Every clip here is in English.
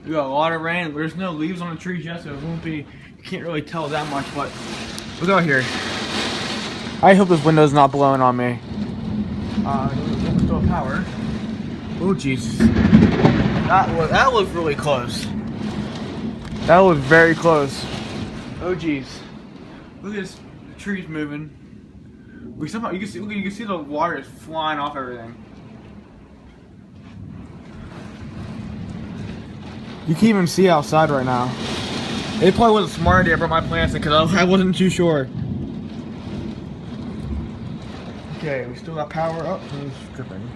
We got a lot of rain. There's no leaves on the trees yet, so it won't be. You can't really tell that much. But look out here. I hope this window's not blowing on me. Still power. Oh jeez. That was really close. That was very close. Oh jeez. Look at this. The tree's moving. We somehow you can see. Look, you can see the water is flying off everything. You can't even see outside right now. It probably wasn't a smart idea for my plants because I wasn't too sure. Okay, we still got power up. Oh, it's dripping.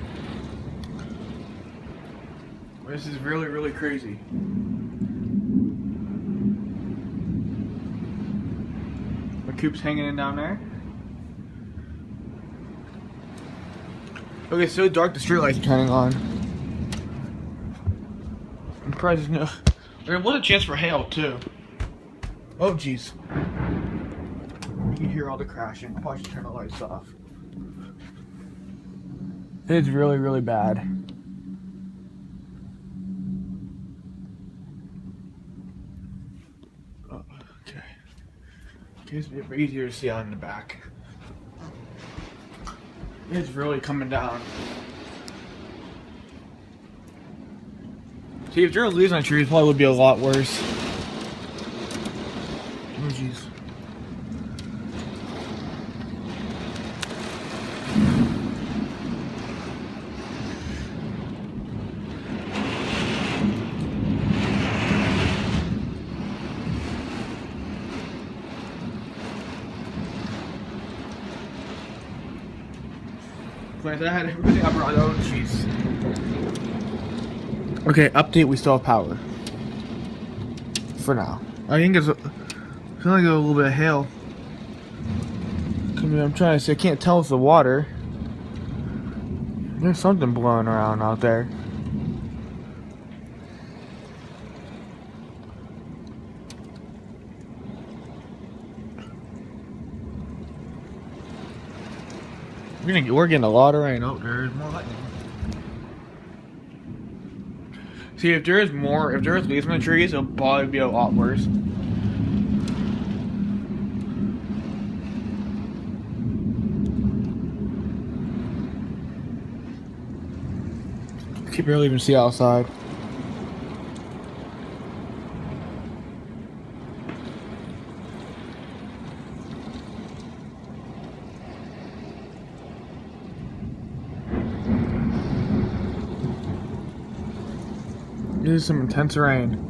This is really, really crazy. My coop's hanging in down there. Okay, it's so dark the streetlights are turning on. I'm surprised no. There was a chance for hail too. Oh jeez. You can hear all the crashing. I'll probably should turn the lights off. It's really, really bad. Oh, okay. It's a bit easier to see out in the back. It's really coming down. See, if there were leaves on trees, it probably would be a lot worse. Oh jeez. Wait, I had everything up around. Oh jeez. Okay, update. We still have power. For now. I think it's. I feel like a little bit of hail. Come here, I'm trying to see. I can't tell it's the water. There's something blowing around out there. We're getting a lot of rain. Oh, there's more lightning. See, if there's leaves on the trees, it'll probably be a lot worse. You can barely even see outside. This is some intense rain.